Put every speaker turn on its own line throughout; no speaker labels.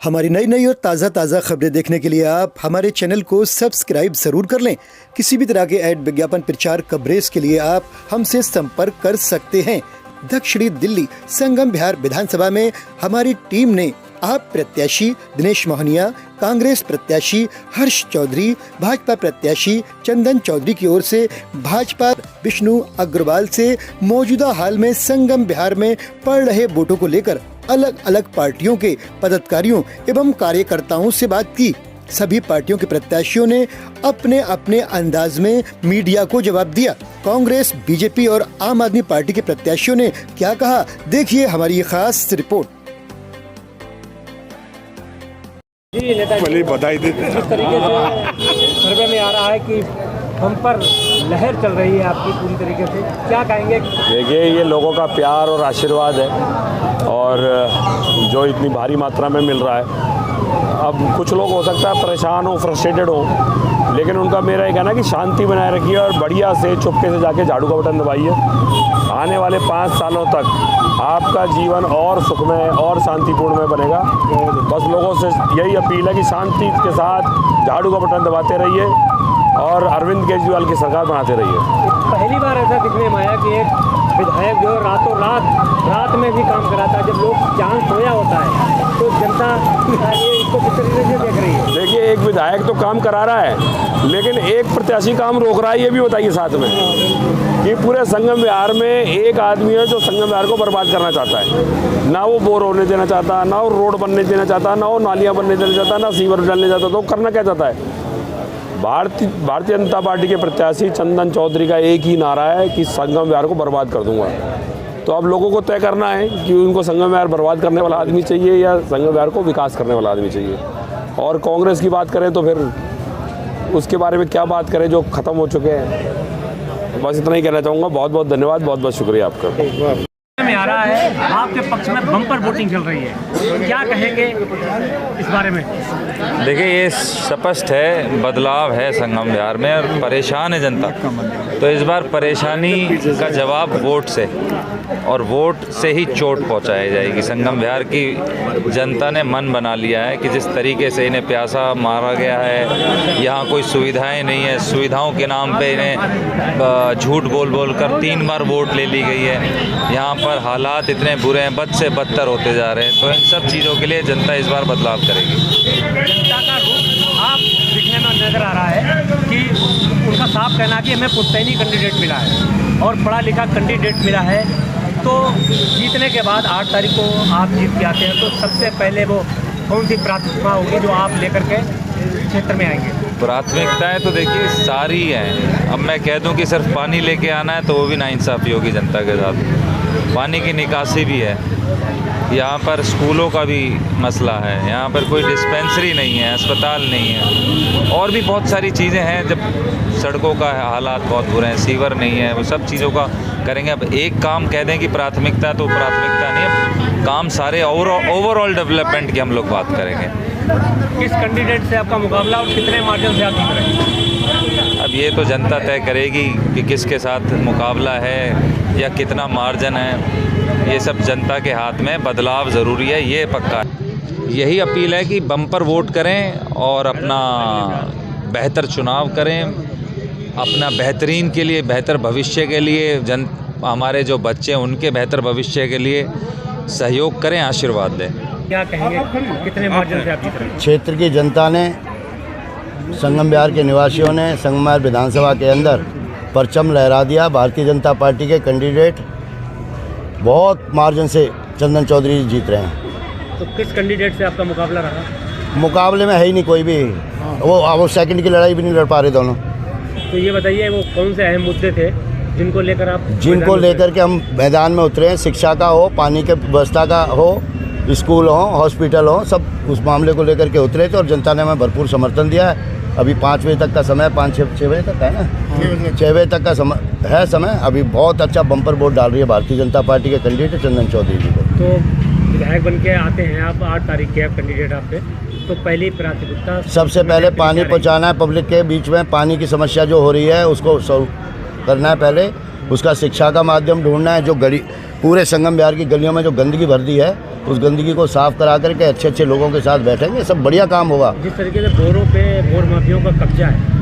हमारी नई नई और ताज़ा खबरें देखने के लिए आप हमारे चैनल को सब्सक्राइब ज़रूर कर लें। किसी भी तरह के ऐड विज्ञापन प्रचार कवरेज के लिए आप हमसे संपर्क कर सकते हैं। दक्षिणी दिल्ली संगम बिहार विधानसभा में हमारी टीम ने आप प्रत्याशी दिनेश मोहनिया, कांग्रेस प्रत्याशी हर्ष चौधरी, भाजपा प्रत्याशी चंदन चौधरी की ओर से भाजपा विष्णु अग्रवाल से मौजूदा हाल में संगम बिहार में पड़ रहे वोटों को लेकर अलग अलग पार्टियों के पदाधिकारियों एवं कार्यकर्ताओं से बात की। सभी पार्टियों के प्रत्याशियों ने अपने अपने अंदाज में मीडिया को जवाब दिया। कांग्रेस, बीजेपी और आम आदमी पार्टी के प्रत्याशियों ने क्या कहा, देखिए हमारी ये खास रिपोर्ट।
पहले बधाई देते हैं।
जिस तरीके से सर्वे में आ रहा है कि हम पर लहर चल रही है आपकी पूरी तरीके से, क्या कहेंगे?
देखिए, ये लोगों का प्यार और आशीर्वाद है और जो इतनी भारी मात्रा में मिल रहा है। अब कुछ लोग हो सकता है परेशान हो, फ्रस्ट्रेटेड हो, लेकिन उनका मेरा ये कहना है कि शांति बनाए रखिए और बढ़िया से चुपके से जाके झाड़ू का बटन दबाइए। आने वाले 5 सालों तक आपका जीवन और सुखमय और शांतिपूर्ण में बनेगा। बस लोगों से यही अपील है कि शांति के साथ झाड़ू का बटन दबाते रहिए और अरविंद केजरीवाल की सरकार बनाते रहिए।
पहली बार ऐसा दिखने में आया कि एक विधायक जो रातों रात में भी काम कराता है। जब लोग जान सोया होता है तो जनता ये इसको किस तरीके से देख रही है?
देखिए, एक विधायक तो काम करा रहा है, लेकिन एक प्रत्याशी काम रोक रहा है। ये भी बताइए साथ में कि पूरे संगम बिहार में एक आदमी है जो संगम बिहार को बर्बाद करना चाहता है। ना वो बोर होने देना चाहता, ना वो रोड बनने देना चाहता, ना वो नालियाँ बनने देना चाहता, ना सीवर डालने चाहता। तो करना क्या चाहता है? भारतीय जनता पार्टी के प्रत्याशी चंदन चौधरी का एक ही नारा है कि संगम बिहार को बर्बाद कर दूंगा। तो अब लोगों को तय करना है कि उनको संगम बिहार बर्बाद करने वाला आदमी चाहिए या संगम बिहार को विकास करने वाला आदमी चाहिए। और कांग्रेस की बात करें तो फिर उसके बारे में क्या बात करें जो ख़त्म हो चुके हैं। बस इतना ही कहना चाहूँगा। बहुत बहुत धन्यवाद, बहुत बहुत शुक्रिया आपका।
में आ रहा है आपके पक्ष में बम्पर वोटिंग चल रही है, क्या कहेंगे इस बारे में?
देखिए, ये स्पष्ट है, बदलाव है संगम बिहार में और परेशान है जनता। तो इस बार परेशानी का जवाब वोट से और वोट से ही चोट पहुंचाई जाएगी। संगम बिहार की जनता ने मन बना लिया है कि जिस तरीके से इन्हें प्यासा मारा गया है, यहाँ कोई सुविधाएं नहीं है, सुविधाओं के नाम पे इन्हें झूठ बोल कर 3 बार वोट ले ली गई है। यहाँ पर हालात इतने बुरे हैं, बद से बदतर होते जा रहे हैं। तो इन सब चीज़ों के लिए जनता इस बार बदलाव करेगी।
जनता का रुख आप दिखने में नजर आ रहा है कि उनका साफ कहना है कि हमें पुश्तैनी कैंडिडेट मिला है और पढ़ा लिखा कैंडिडेट मिला है। तो जीतने के बाद 8 तारीख को आप जीत के आते हैं तो सबसे पहले वो कौन सी प्राथमिकता होगी जो आप लेकर के क्षेत्र में आएंगे?
प्राथमिकताएं तो देखिए सारी हैं। अब मैं कह दूं कि सिर्फ पानी लेके आना है तो वो भी नाइंसाफ़ी होगी जनता के साथ। पानी की निकासी भी है, यहाँ पर स्कूलों का भी मसला है, यहाँ पर कोई डिस्पेंसरी नहीं है, अस्पताल नहीं है, और भी बहुत सारी चीज़ें हैं। जब सड़कों का हालात बहुत बुरे हैं, सीवर नहीं है, वो सब चीज़ों का करेंगे। अब एक काम कह दें कि प्राथमिकता, तो प्राथमिकता नहीं है, काम सारे ओवरऑल डेवलपमेंट की हम लोग बात करेंगे।
किस कैंडिडेट से आपका मुकाबला और कितने मार्जिन से आप जीत रहे हैं?
अब ये तो जनता तय करेगी कि किसके साथ मुकाबला है या कितना मार्जिन है। ये सब जनता के हाथ में। बदलाव ज़रूरी है, ये पक्का है। यही अपील है कि बम्पर वोट करें और अपना बेहतर चुनाव करें, अपना बेहतरीन के लिए, बेहतर भविष्य के लिए, हमारे जो बच्चे हैं उनके बेहतर भविष्य के लिए सहयोग करें, आशीर्वाद दें।
क्या कहेंगे, कितने मार्जिन से आप जीत रहे हैं?
क्षेत्र की जनता ने, संगम बिहार के निवासियों ने संगम बिहार विधानसभा के अंदर परचम लहरा दिया। भारतीय जनता पार्टी के कैंडिडेट बहुत मार्जिन से चंदन चौधरी जीत रहे हैं।
तो किस कैंडिडेट से आपका मुकाबला रहा?
मुकाबले में है ही नहीं कोई भी। वो सेकंड की लड़ाई भी नहीं लड़ पा रहे दोनों।
तो ये बताइए, वो कौन से अहम मुद्दे थे जिनको लेकर
के हम मैदान में उतरे हैं? शिक्षा का हो, पानी के व्यवस्था का हो, स्कूल हो, हॉस्पिटल हो, सब उस मामले को लेकर के उतरे थे और जनता ने हमें भरपूर समर्थन दिया है। अभी 5 बजे तक का समय, 5-6 बजे तक है ना, 6 बजे तक का समय। अभी बहुत अच्छा बम्पर वोट डाल रही है भारतीय जनता पार्टी के कैंडिडेट चंदन चौधरी जी को।
तो विधायक बन के आते हैं आप, 8 तारीख के आप कैंडिडेट आपके, तो पहली प्राथमिकता
सबसे पहले पानी पहुँचाना है पब्लिक के बीच में। पानी की समस्या जो हो रही है उसको सॉल्व करना है पहले। उसका शिक्षा का माध्यम ढूंढना है। जो पूरे संगम बिहार की गलियों में जो गंदगी भर दी है उस गंदगी को साफ करा करके अच्छे अच्छे लोगों के साथ बैठेंगे, सब बढ़िया काम होगा।
जिस तरीके से बोरों पे बोर माफियों का कब्जा है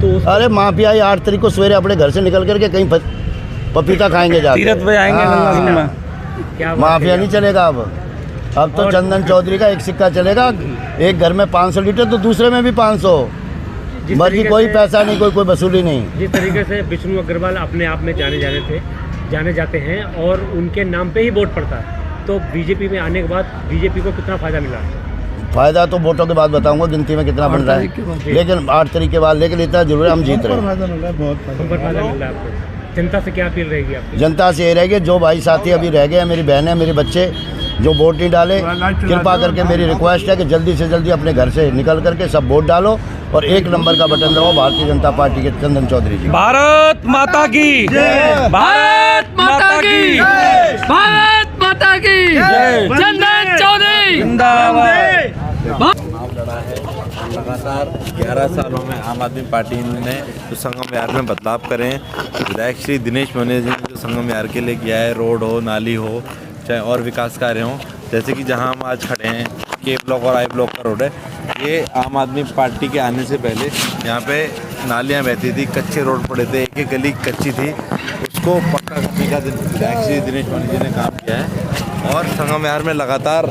तो
अरे माफिया ही 8 तारीख को सवेरे अपने घर से निकल करके कहीं पपीता खाएंगे जाके,
तीरथ पे आएंगे गंगा सिंह में।
क्या
माफिया नहीं चलेगा अब तो चंदन चौधरी का एक सिक्का चलेगा। एक घर में 500 लीटर तो दूसरे में भी 500, बाकी कोई पैसा नहीं, कोई वसूली नहीं।
जिस तरीके से विष्णु अग्रवाल अपने आप में जाने जाते हैं और उनके नाम पे ही वोट पड़ता है, तो बीजेपी में आने के बाद बीजेपी को कितना फायदा मिला?
फायदा तो वोटों के बाद बताऊंगा गिनती में कितना बन रहा है, लेकिन 8 तारीख के बाद, लेकिन इतना जरूर है हम जीत रहे हैं।
फायदा मिल रहा है आपको। जनता से क्या अपील रहेगी आपकी?
जनता से ये रहेगी, जो भाई साथी अभी रह गए हैं, मेरी बहनें, मेरे बच्चे जो वोट नहीं डाले, कृपा करके मेरी रिक्वेस्ट है कि जल्दी से जल्दी अपने घर से निकल करके सब वोट डालो और 1 नंबर का बटन दबाओ भारतीय जनता पार्टी के चंदन चौधरी जी।
भारत माता की जय, भारत माता की जय, भारत माता की जय, चंदन चौधरी जिंदाबाद।
लगातार 11 सालों में आम आदमी पार्टी ने जो संगम विहार में बदलाव करे हैं, विधायक श्री दिनेश मोहने जी ने जो संगम विहार के लिए किया है, रोड हो, नाली हो, चाहे और विकास कार्य हों, जैसे कि जहां हम आज खड़े हैं के ब्लॉक और आई ब्लॉक का रोड है, ये आम आदमी पार्टी के आने से पहले यहाँ पे नालियाँ बहती थी, कच्चे रोड पड़े थे, एक गली कच्ची थी, उसको पक्का करने का विधायक श्री दिनेश मोहने जी ने काम किया है। और संगम विहार में लगातार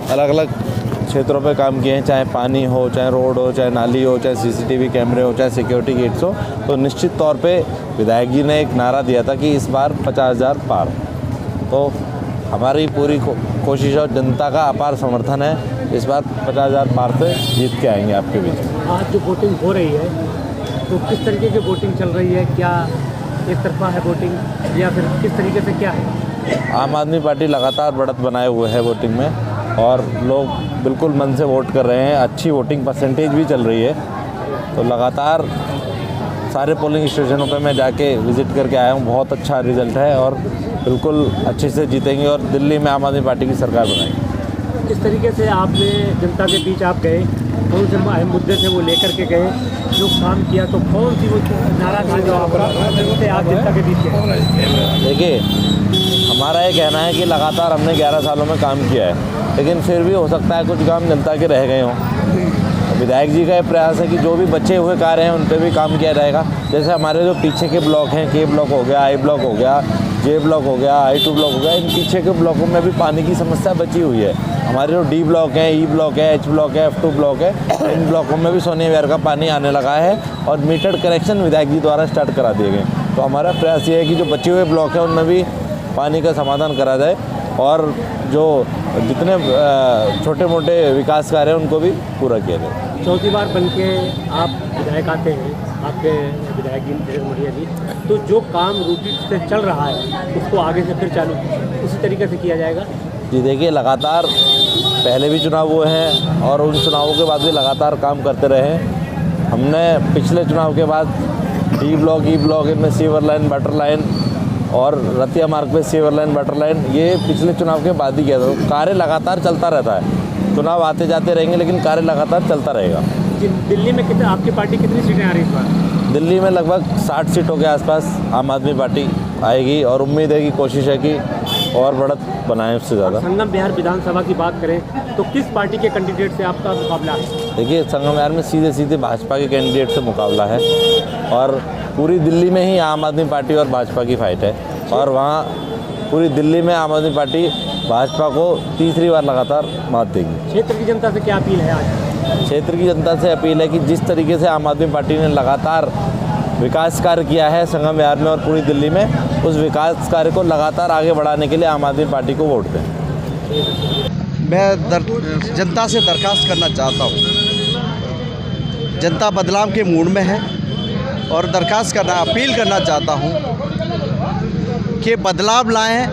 अलग अलग क्षेत्रों पे काम किए हैं, चाहे पानी हो, चाहे रोड हो, चाहे नाली हो, चाहे CCTV कैमरे हो, चाहे सिक्योरिटी गेट्स हो। तो निश्चित तौर पे विधायक जी ने एक नारा दिया था कि इस बार 50,000 पार। तो हमारी पूरी कोशिश और जनता का अपार समर्थन है, इस बार 50,000 पार से जीत के आएंगे आपके बीच।
आज जो वोटिंग हो रही है तो किस तरीके की वोटिंग चल रही है? क्या एक तरफा है वोटिंग या फिर किस तरीके से क्या है?
आम आदमी पार्टी लगातार बढ़त बनाए हुए है वोटिंग में और लोग बिल्कुल मन से वोट कर रहे हैं, अच्छी वोटिंग परसेंटेज भी चल रही है। तो लगातार सारे पोलिंग स्टेशनों पे मैं जाके विज़िट करके आया हूँ, बहुत अच्छा रिजल्ट है और बिल्कुल अच्छे से जीतेंगे और दिल्ली में आम आदमी पार्टी की सरकार बनाएंगे।
किस तरीके से आपने जनता के बीच आप गए, कौन से अहम मुद्दे से वो लेकर के गए, जो काम किया, तो कौन सी वो नारा था जो आप जनता के बीच गए?
देखिए, हमारा ये कहना है कि लगातार हमने 11 सालों में काम किया है, लेकिन फिर भी हो सकता है कुछ काम जनता के रह गए हों। विधायक जी का ये प्रयास है कि जो भी बचे हुए कार्य हैं उन पर भी काम किया जाएगा। जैसे हमारे जो पीछे के ब्लॉक हैं, के ब्लॉक हो गया, आई ब्लॉक हो गया, जे ब्लॉक हो गया, I2 ब्लॉक हो गया, इन पीछे के ब्लॉकों में भी पानी की समस्या बची हुई है। हमारे जो D ब्लॉक है, E ब्लॉक है, H ब्लॉक है, F2 ब्लॉक है, इन ब्लॉकों में भी सोने विहार का पानी आने लगा है और मीटर्ड कनेक्शन विधायक जी द्वारा स्टार्ट करा दिए गए। तो हमारा प्रयास ये है कि जो बचे हुए ब्लॉक हैं उनमें भी पानी का समाधान करा जाए और जो जितने छोटे मोटे विकास कार्य हैं उनको भी पूरा किया जाए।
चौथी बार बन के आप विधायक आते हैं, आपके विधायक जी दिनेश मोहनिया जी, तो जो काम रूटीन से चल रहा है उसको आगे से फिर चालू उसी तरीके से किया जाएगा?
जी देखिए, लगातार पहले भी चुनाव हुए हैं और उन चुनावों के बाद भी लगातार काम करते रहे हैं। हमने पिछले चुनाव के बाद D ब्लॉक, E ब्लॉक, इनमें सीवर लाइन, वाटर लाइन और रतिया मार्ग पे सीवर लाइन, वाटर लाइन, ये पिछले चुनाव के बाद ही किया था। कार्य लगातार चलता रहता है, चुनाव आते जाते रहेंगे लेकिन कार्य लगातार चलता रहेगा।
दिल्ली में कितने आपकी पार्टी कितनी सीटें आ रही इस बार?
दिल्ली में लगभग 60 सीटों के आसपास आम आदमी पार्टी आएगी और उम्मीद है कि कोशिश है कि और बढ़त बनाएं उससे ज़्यादा।
संगम विहार विधानसभा की बात करें तो किस पार्टी के कैंडिडेट से आपका मुकाबला है?
देखिए, संगम विहार में सीधे सीधे भाजपा के कैंडिडेट से मुकाबला है और पूरी दिल्ली में ही आम आदमी पार्टी और भाजपा की फाइट है और वहाँ पूरी दिल्ली में आम आदमी पार्टी भाजपा को तीसरी बार लगातार मात देगी।
क्षेत्र की जनता से क्या अपील है आज?
क्षेत्र की जनता से अपील है कि जिस तरीके से आम आदमी पार्टी ने लगातार विकास कार्य किया है संगम विहार में और पूरी दिल्ली में, उस विकास कार्य को लगातार आगे बढ़ाने के लिए आम आदमी पार्टी को वोट दें।
मैं जनता से दरख्वास्त करना चाहता हूँ, जनता बदलाव के मूड में है और दरख्वास्त करना, अपील करना चाहता हूँ कि बदलाव लाएं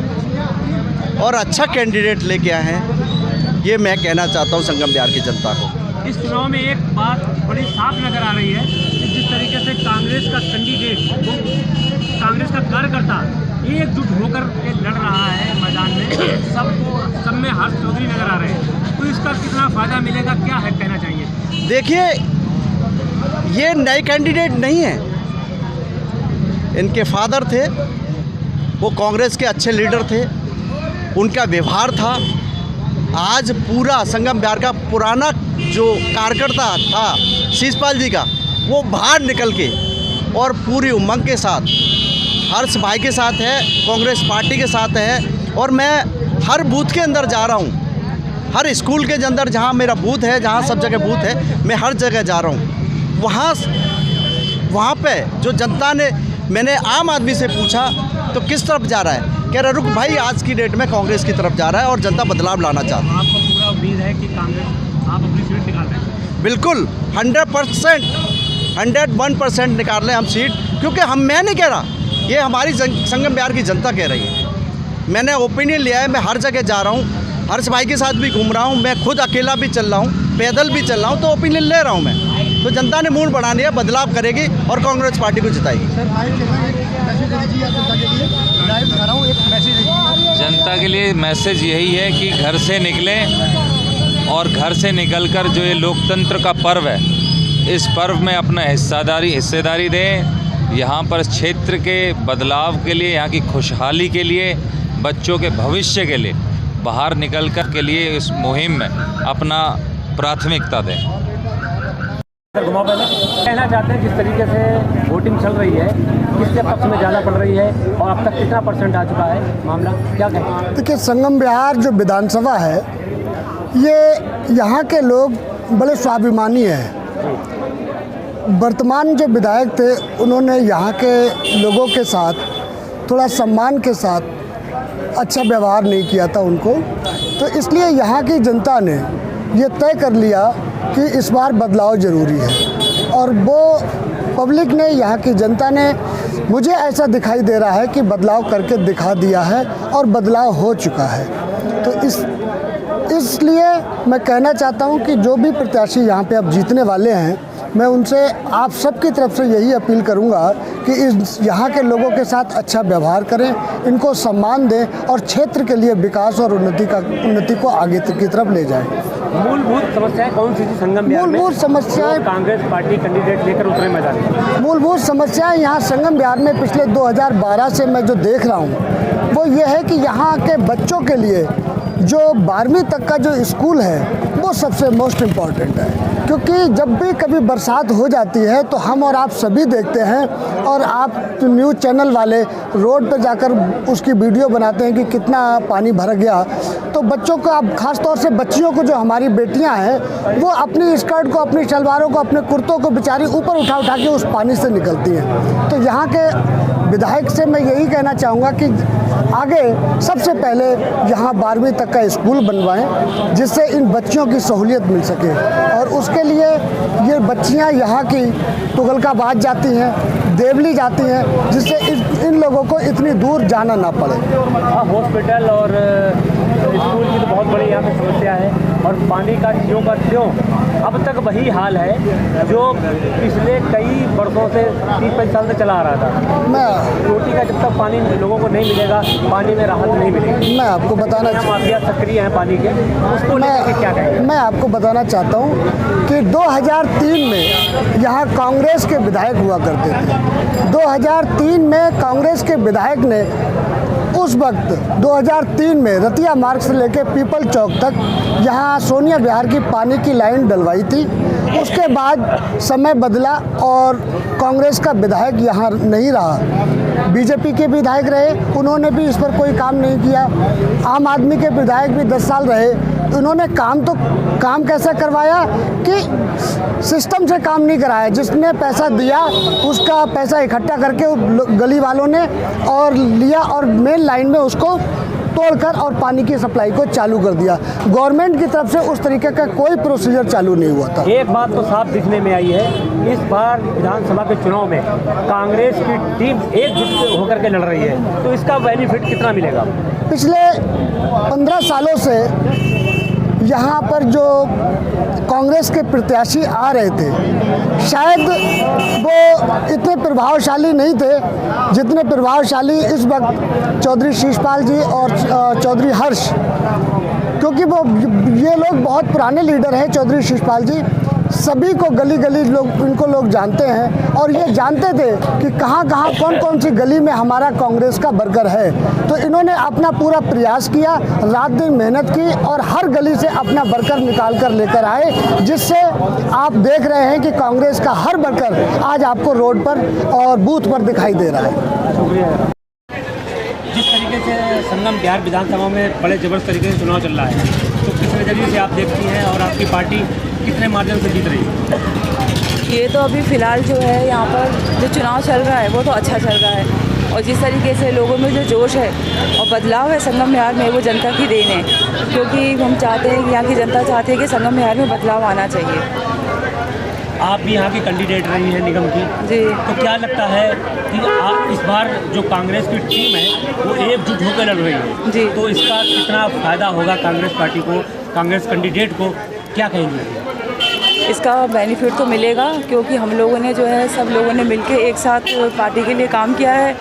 और अच्छा कैंडिडेट लेके आए हैं। ये मैं कहना चाहता हूँ संगम विहार की जनता को।
इस चुनाव में एक बात बड़ी साफ नजर आ रही है कि जिस तरीके से कांग्रेस का कैंडिडेट, कांग्रेस का कार्यकर्ता एकजुट होकर लड़ रहा है मैदान में, सब में हर्ष चौधरी नजर आ रहे हैं, तो इसका कितना फायदा मिलेगा, क्या है कहना चाहिए?
देखिए, ये नए कैंडिडेट नहीं है, इनके फादर थे, वो कांग्रेस के अच्छे लीडर थे, उनका व्यवहार था आज पूरा संगम बिहार का पुराना जो कार्यकर्ता था शीशपाल जी का, वो बाहर निकल के और पूरी उमंग के साथ हर्ष भाई के साथ है, कांग्रेस पार्टी के साथ है। और मैं हर बूथ के अंदर जा रहा हूँ, हर स्कूल के अंदर जहाँ मेरा बूथ है, जहाँ सब जगह बूथ है, मैं हर जगह जा रहा हूँ। वहाँ पे जो जनता ने, मैंने आम आदमी से पूछा तो किस तरफ जा रहा है, कह रहा रुक भाई आज की डेट में कांग्रेस की तरफ जा रहा है और जनता बदलाव लाना चाहती है।
आपको पूरा उम्मीद है कि कांग्रेस आप अपनी सीट निकाल रहे हैं?
बिल्कुल 100%, 101% निकाल लें हम सीट, क्योंकि मैं नहीं कह रहा, ये हमारी संगम बिहार की जनता कह रही है। मैंने ओपिनियन लिया है, मैं हर जगह जा रहा हूँ, हर्ष भाई के साथ भी घूम रहा हूँ, मैं खुद अकेला भी चल रहा हूँ, पैदल भी चल रहा हूँ, तो ओपिनियन ले रहा हूँ मैं। तो जनता ने मूड बढ़ा लिया, बदलाव करेगी और कांग्रेस पार्टी को जिताएगी।
जनता के लिए मैसेज यही है कि घर से निकलें और घर से निकलकर जो ये लोकतंत्र का पर्व है, इस पर्व में अपना हिस्सेदारी दें। यहाँ पर क्षेत्र के बदलाव के लिए, यहाँ की खुशहाली के लिए, बच्चों के भविष्य के लिए बाहर निकलकर के लिए इस मुहिम में अपना प्राथमिकता दें।
कहना चाहते हैं जिस तरीके से वोटिंग चल रही है, किसके पक्ष में ज़्यादा पड़ रही है और अब तक कितना % आ चुका है मामला, क्या कहें?
देखिए, संगम बिहार जो विधानसभा है, ये यहाँ के लोग बड़े स्वाभिमानी हैं। वर्तमान जो विधायक थे, उन्होंने यहाँ के लोगों के साथ थोड़ा सम्मान के साथ अच्छा व्यवहार नहीं किया था उनको, तो इसलिए यहाँ की जनता ने ये तय कर लिया कि इस बार बदलाव ज़रूरी है। और वो पब्लिक ने, यहाँ की जनता ने, मुझे ऐसा दिखाई दे रहा है कि बदलाव करके दिखा दिया है और बदलाव हो चुका है। तो इसलिए मैं कहना चाहता हूँ कि जो भी प्रत्याशी यहाँ पे अब जीतने वाले हैं, मैं उनसे, आप सबकी तरफ से यही अपील करूंगा कि यहाँ के लोगों के साथ अच्छा व्यवहार करें, इनको सम्मान दें और क्षेत्र के लिए विकास और उन्नति को आगे की तरफ ले जाएं।
मूलभूत समस्याएं कौन सी थी संगम बिहार में?
मूलभूत समस्याएं
कांग्रेस पार्टी कैंडिडेट लेकर उतरे मैदान में।
मूलभूत समस्याएं यहाँ संगम बिहार में पिछले 2012 से मैं जो देख रहा हूँ, वो ये है कि यहाँ के बच्चों के लिए जो 12वीं तक का जो स्कूल है, वो सबसे मोस्ट इम्पॉर्टेंट है। क्योंकि जब भी कभी बरसात हो जाती है तो हम और आप सभी देखते हैं, और आप न्यूज़ चैनल वाले रोड पर जाकर उसकी वीडियो बनाते हैं कि कितना पानी भर गया। तो बच्चों को, अब खास तौर से बच्चियों को, जो हमारी बेटियां हैं, वो अपनी स्कर्ट को, अपनी शलवारों को, अपने कुर्तों को बेचारी ऊपर उठा के उस पानी से निकलती हैं। तो यहाँ के विधायक से मैं यही कहना चाहूँगा कि आगे सबसे पहले यहाँ 12वीं तक का स्कूल बनवाएं, जिससे इन बच्चियों की सहूलियत मिल सके। और उसके लिए ये बच्चियाँ यहाँ की तुगलकाबाद जाती हैं, देवली जाती हैं, जिससे इन लोगों को इतनी दूर जाना ना पड़े।
हॉस्पिटल और स्कूल की तो बहुत बड़ी यहाँ पे समस्या है, और पानी का ज्यों का त्यों अब तक वही हाल है जो पिछले कई वर्षों से 30-35 साल से चला आ रहा था।
मैं
रोटी का जब तक पानी लोगों को नहीं मिलेगा, पानी में राहत नहीं मिलेगी।
मैं आपको बताना
माफिया सक्रिय है पानी के, उसको लेकर क्या कहेंगे?
मैं आपको बताना चाहता हूँ कि 2003 में यहाँ कांग्रेस के विधायक हुआ करते थे। 2003 में कांग्रेस के विधायक ने उस वक्त 2003 में रतिया मार्ग से लेकर पीपल चौक तक यहाँ सोनिया विहार की पानी की लाइन डलवाई थी। उसके बाद समय बदला और कांग्रेस का विधायक यहाँ नहीं रहा, बीजेपी के विधायक रहे, उन्होंने भी इस पर कोई काम नहीं किया। आम आदमी के विधायक भी 10 साल रहे, उन्होंने काम कैसा करवाया कि सिस्टम से काम नहीं कराया। जिसने पैसा दिया उसका पैसा इकट्ठा करके गली वालों ने और लिया और मेन लाइन में उसको तोड़कर और पानी की सप्लाई को चालू कर दिया। गवर्नमेंट की तरफ से उस तरीके का कोई प्रोसीजर चालू नहीं हुआ था।
एक बात तो साफ दिखने में आई है, इस बार विधानसभा के चुनाव में कांग्रेस की टीम एकजुट होकर के लड़ रही है, तो इसका बेनिफिट कितना मिलेगा?
पिछले 15 सालों से यहाँ पर जो कांग्रेस के प्रत्याशी आ रहे थे, शायद वो इतने प्रभावशाली नहीं थे जितने प्रभावशाली इस वक्त चौधरी शीशपाल जी और चौधरी हर्ष, क्योंकि वो ये लोग बहुत पुराने लीडर हैं। चौधरी शीशपाल जी सभी को गली गली लोग जानते हैं और ये जानते थे कि कहाँ कहाँ कौन कौन सी गली में हमारा कांग्रेस का वर्कर है। तो इन्होंने अपना पूरा प्रयास किया, रात दिन मेहनत की और हर गली से अपना वर्कर निकाल कर लेकर आए, जिससे आप देख रहे हैं कि कांग्रेस का हर वर्कर आज आपको रोड पर और बूथ पर दिखाई दे रहा है।
जिस तरीके से संगम बिहार विधानसभा में बड़े जबरदस्त तरीके से चुनाव चल रहा है, तो किस नज़रिए से आप देखती हैं और आपकी पार्टी कितने मार्जिन से जीत रही है?
ये तो अभी फ़िलहाल जो है यहाँ पर जो चुनाव चल रहा है वो तो अच्छा चल रहा है और जिस तरीके से लोगों में जो जोश है और बदलाव है संगम बिहार में, वो जनता की देन है, क्योंकि हम चाहते हैं कि यहाँ की जनता चाहती है कि संगम बिहार में बदलाव आना चाहिए।
आप भी यहाँ की कैंडिडेट रही हैं निगम की
जी,
तो क्या लगता है कि इस बार जो कांग्रेस की टीम है वो एकजुट होकर लड़ रही है
जी,
तो इसका कितना फ़ायदा होगा कांग्रेस पार्टी को, कांग्रेस कैंडिडेट को, क्या कहेंगे?
इसका बेनिफिट तो मिलेगा क्योंकि हम लोगों ने जो है सब लोगों ने मिलकर एक साथ पार्टी के लिए काम किया है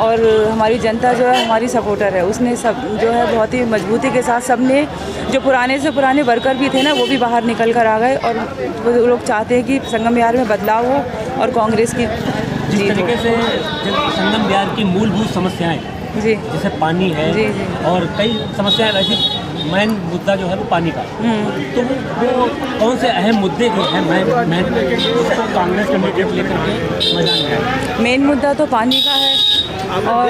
और हमारी जनता जो है हमारी सपोर्टर है, उसने सब जो है बहुत ही मजबूती के साथ सबने, जो पुराने से पुराने वर्कर भी थे ना वो भी बाहर निकल कर आ गए और वो लोग चाहते हैं कि संगम बिहार में बदलाव हो और कांग्रेस की
जिस तरीके से संगम बिहार की मूलभूत समस्याएं
जी,
जैसे पानी है
जी, जी, और
कई समस्याएं, वैसे मेन मुद्दा जो है वो पानी का, तो वो कौन से अहम मुद्दे जो हैं उसको कांग्रेस कैंडिडेट लेकर के मैदान में आए?
मेन मुद्दा तो पानी का है और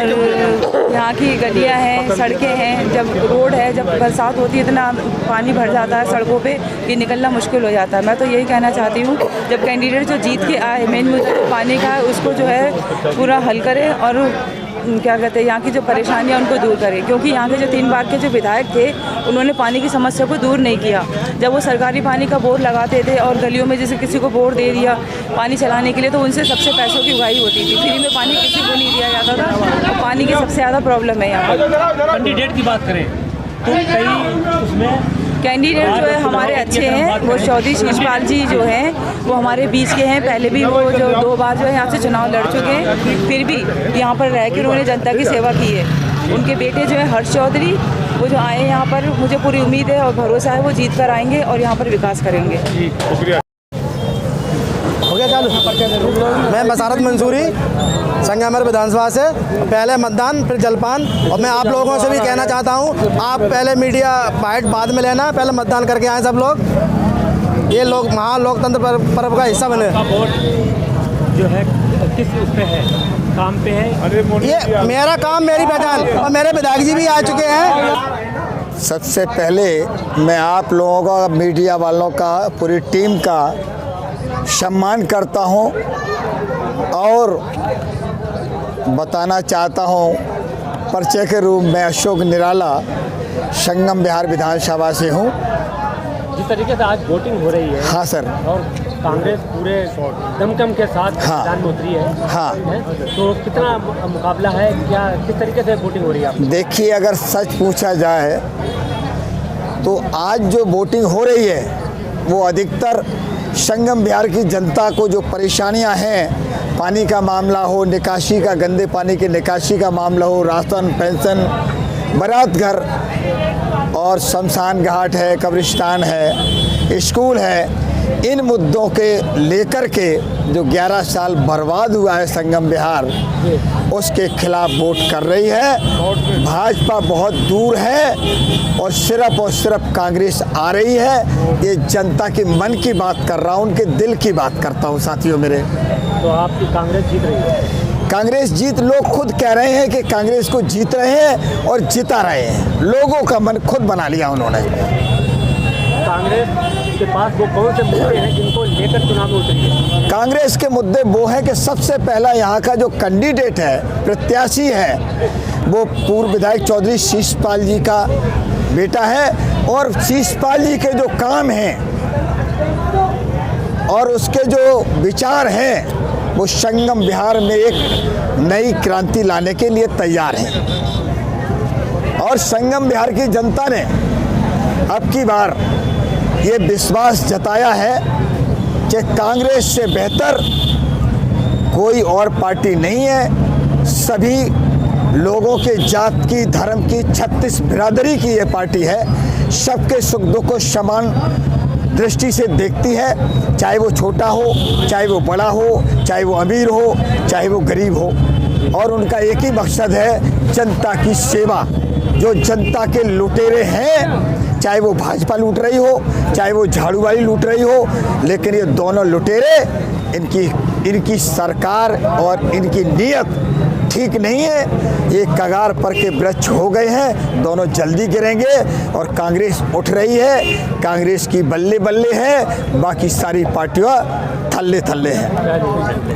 यहाँ की गलियाँ हैं, सड़कें हैं, जब रोड है, जब बरसात होती है इतना पानी भर जाता है सड़कों पे कि निकलना मुश्किल हो जाता है। मैं तो यही कहना चाहती हूँ जब कैंडिडेट जो जीत के आए, मेन मुद्दा तो पानी का है, उसको जो है पूरा हल करे और क्या कहते हैं यहाँ की जो परेशानियाँ उनको दूर करें, क्योंकि यहाँ के जो 3 बार के जो विधायक थे उन्होंने पानी की समस्या को दूर नहीं किया। जब वो सरकारी पानी का बोर लगाते थे और गलियों में जैसे किसी को बोर दे दिया पानी चलाने के लिए तो उनसे सबसे पैसों की उगाही होती थी, फ्री में पानी किसी को नहीं दिया जाता था और पानी की सबसे ज़्यादा प्रॉब्लम है यहाँ पर।
कैंडिडेट की बात करें तो कई उसमें
कैंडिडेट जो है हमारे अच्छे हैं, वो चौधरी शीशपाल जी जो हैं वो हमारे बीच के हैं, पहले भी वो जो 2 बार जो है यहाँ से चुनाव लड़ चुके हैं, फिर भी यहाँ पर रह कर उन्होंने जनता की सेवा की है। उनके बेटे जो है हर्ष चौधरी वो जो आए यहाँ पर, मुझे पूरी उम्मीद है और भरोसा है वो जीत कर आएंगे और यहाँ पर विकास करेंगे।
हो गया चालू। मैं बसारत मंसूरी संगमर विधानसभा से, पहले मतदान फिर जलपान। और मैं आप लोगों से भी कहना चाहता हूँ आप पहले मीडिया बाइट बाद में लेना, पहले मतदान करके आए सब लोग, ये लोग महालोकतंत्र पर्व का हिस्सा बने।
वोट जो है किस उस पे है, काम पे है?
ये मेरा काम मेरी पहचान, और मेरे विधायक जी भी आ चुके हैं।
सबसे पहले मैं आप लोगों का, मीडिया वालों का, पूरी टीम का सम्मान करता हूं और बताना चाहता हूं, परिचय के रूप में अशोक निराला संगम बिहार विधानसभा से हूं।
जिस तरीके से आज वोटिंग हो रही है,
हाँ सर,
और कांग्रेस पूरे दमखम के साथ मैदान में उतरी है,
हाँ,
तो कितना मुकाबला है, क्या किस तरीके से वोटिंग हो रही है?
देखिए अगर सच पूछा जाए तो आज जो वोटिंग हो रही है वो अधिकतर संगम बिहार की जनता को जो परेशानियां हैं, पानी का मामला हो, निकासी का, गंदे पानी के निकासी का मामला हो, राशन, पेंशन, बारात घर और शमशान घाट है, कब्रिस्तान है, स्कूल है, इन मुद्दों के लेकर के जो 11 साल बर्बाद हुआ है संगम बिहार, उसके खिलाफ वोट कर रही है। भाजपा बहुत दूर है और सिर्फ कांग्रेस आ रही है। ये जनता के मन की बात कर रहा हूँ, उनके दिल की बात करता हूँ साथियों मेरे।
तो आपकी कांग्रेस जीत रही है?
कांग्रेस जीत, लोग खुद कह रहे हैं कि कांग्रेस को जीत रहे हैं और जिता रहे हैं। लोगों का मन खुद बना लिया उन्होंने।
कांग्रेस के पास वो कौन से मुद्दे हैं जिनको लेकर चुनाव में उतरी है?
कांग्रेस के मुद्दे वो हैं कि सबसे पहला यहाँ का जो कैंडिडेट है, प्रत्याशी है, वो पूर्व विधायक चौधरी शीशपाल जी का बेटा है और शीशपाल जी के जो काम हैं और उसके जो विचार हैं वो संगम बिहार में एक नई क्रांति लाने के लिए तैयार हैं। और संगम बिहार की जनता ने अब की बार ये विश्वास जताया है कि कांग्रेस से बेहतर कोई और पार्टी नहीं है। सभी लोगों के जात की, धर्म की, 36 बिरादरी की ये पार्टी है। सबके सुख दुख को समान दृष्टि से देखती है, चाहे वो छोटा हो, चाहे वो बड़ा हो, चाहे वो अमीर हो, चाहे वो गरीब हो, और उनका एक ही मकसद है जनता की सेवा। जो जनता के लुटेरे हैं, चाहे वो भाजपा लूट रही हो, चाहे वो झाड़ू वाली लूट रही हो, लेकिन ये दोनों लुटेरे, इनकी सरकार और इनकी नीयत ठीक नहीं है। ये कगार पर के वृक्ष हो गए हैं, दोनों जल्दी गिरेंगे। और कांग्रेस उठ रही है, कांग्रेस की बल्ले बल्ले है, बाकी सारी पार्टियां थल्ले थल्ले हैं।